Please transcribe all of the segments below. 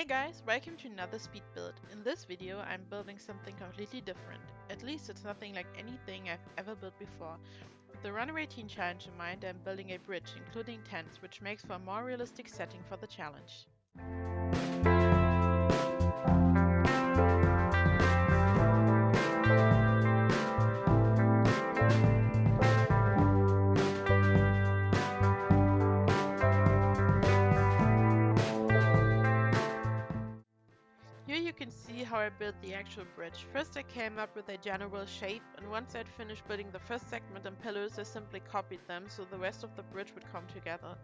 guys, welcome to another speed build. In this video I'm building something completely different. At least it's nothing like anything I've ever built before. With the Runaway Teen Challenge in mind, I'm building a bridge including tents, which makes for a more realistic setting for the challenge. Here you can see how I built the actual bridge. First I came up with a general shape, and once I'd finished building the first segment and pillars, I simply copied them so the rest of the bridge would come together.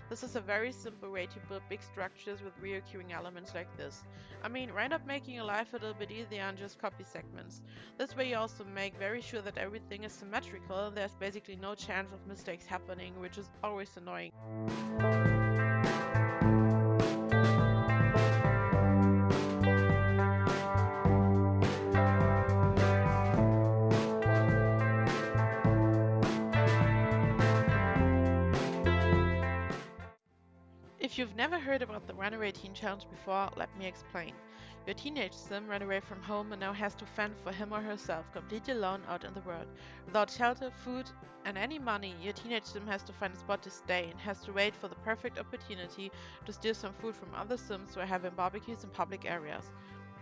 This is a very simple way to build big structures with recurring elements like this. I mean, wind up making your life a little bit easier and just copy segments. This way you also make very sure that everything is symmetrical. There's basically no chance of mistakes happening, which is always annoying. If you've never heard about the Runaway Teen Challenge before, let me explain. Your teenage sim ran away from home and now has to fend for him or herself, completely alone out in the world. Without shelter, food, and any money, your teenage sim has to find a spot to stay and has to wait for the perfect opportunity to steal some food from other sims who are having barbecues in public areas.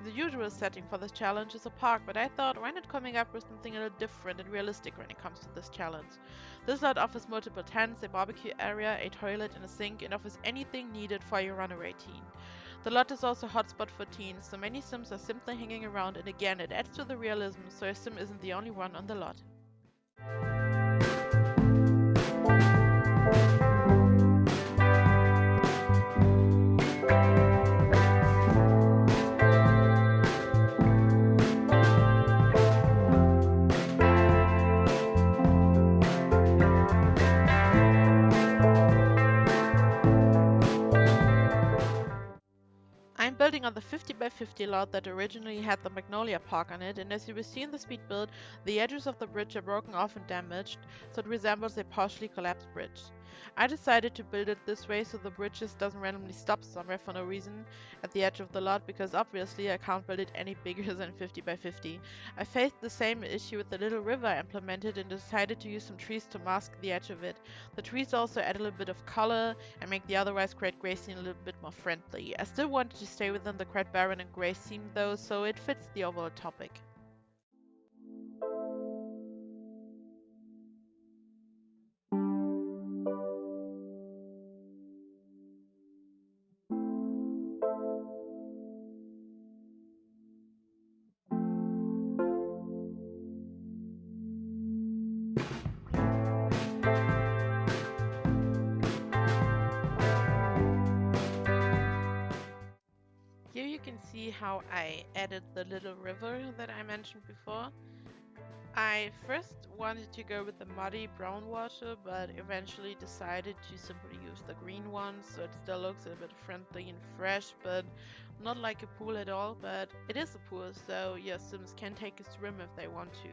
The usual setting for this challenge is a park, but I thought, why not coming up with something a little different and realistic when it comes to this challenge? This lot offers multiple tents, a barbecue area, a toilet and a sink, and offers anything needed for your runaway teen. The lot is also a hotspot for teens, so many sims are simply hanging around, and again it adds to the realism, so a sim isn't the only one on the lot. I'm building on the 50 by 50 lot that originally had the Magnolia Park on it, and as you will see in the speed build, the edges of the bridge are broken off and damaged, so it resembles a partially collapsed bridge. I decided to build it this way so the bridge just doesn't randomly stop somewhere for no reason at the edge of the lot, because obviously I can't build it any bigger than 50 by 50. I faced the same issue with the little river I implemented and decided to use some trees to mask the edge of it. The trees also add a little bit of color and make the otherwise great gray scene a little bit more friendly. I still wanted to stay within the quite barren and gray theme though, so it fits the overall topic. Here you can see how I added the little river that I mentioned before. I first wanted to go with the muddy brown water, but eventually decided to simply use the green one, so it still looks a bit friendly and fresh, but not like a pool at all. But it is a pool, so your sims can take a swim if they want to.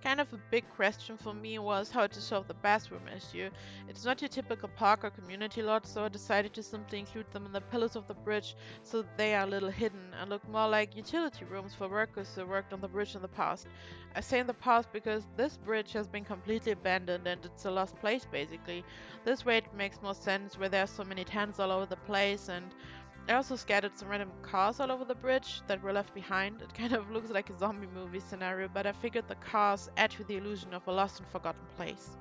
Kind of a big question for me was how to solve the bathroom issue. It's not your typical park or community lot, so I decided to simply include them in the pillars of the bridge so they are a little hidden and look more like utility rooms for workers who worked on the bridge in the past. I say in the past because this bridge has been completely abandoned and it's a lost place basically. This way it makes more sense where there are so many tents all over the place, and I also scattered some random cars all over the bridge that were left behind. It kind of looks like a zombie movie scenario, but I figured the cars add to the illusion of a lost and forgotten place.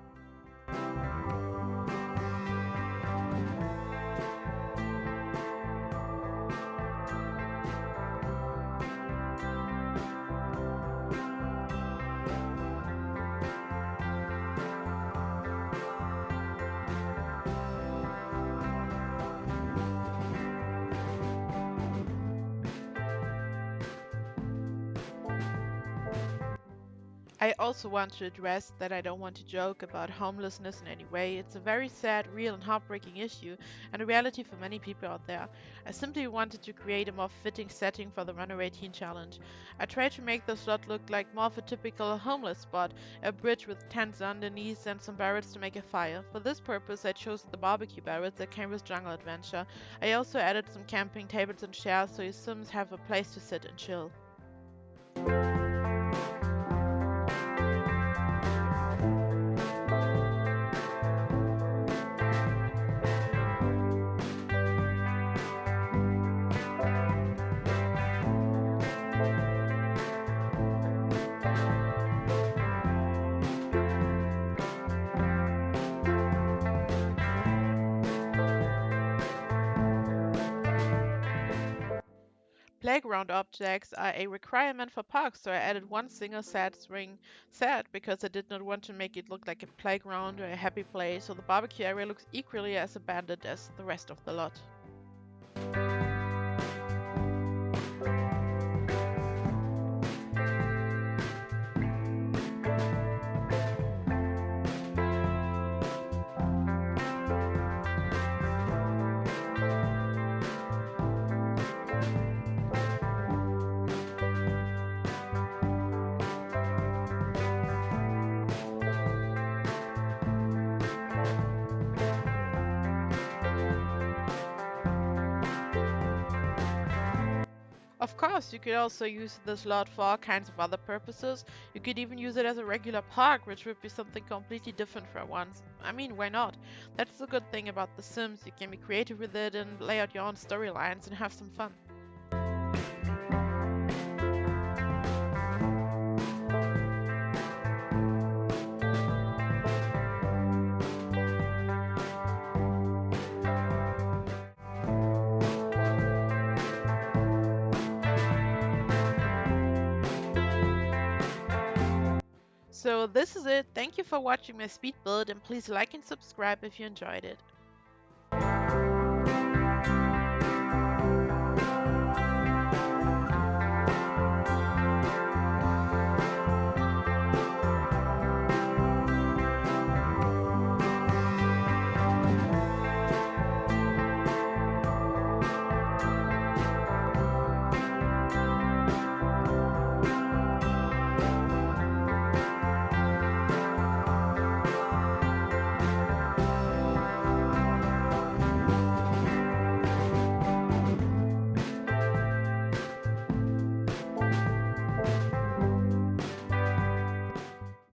I also want to address that I don't want to joke about homelessness in any way. It's a very sad, real, and heartbreaking issue, and a reality for many people out there. I simply wanted to create a more fitting setting for the Runaway Teen Challenge. I tried to make the slot look like more of a typical homeless spot, a bridge with tents underneath and some barrels to make a fire. For this purpose, I chose the barbecue barrels that came with Jungle Adventure. I also added some camping tables and chairs so your Sims have a place to sit and chill. Playground objects are a requirement for parks, so I added one single sad string set because I did not want to make it look like a playground or a happy place, so the barbecue area looks equally as abandoned as the rest of the lot. Of course, you could also use this lot for all kinds of other purposes. You could even use it as a regular park, which would be something completely different for once. I mean, why not? That's the good thing about The Sims. You can be creative with it and lay out your own storylines and have some fun. So this is it. Thank you for watching my speed build, and please like and subscribe if you enjoyed it.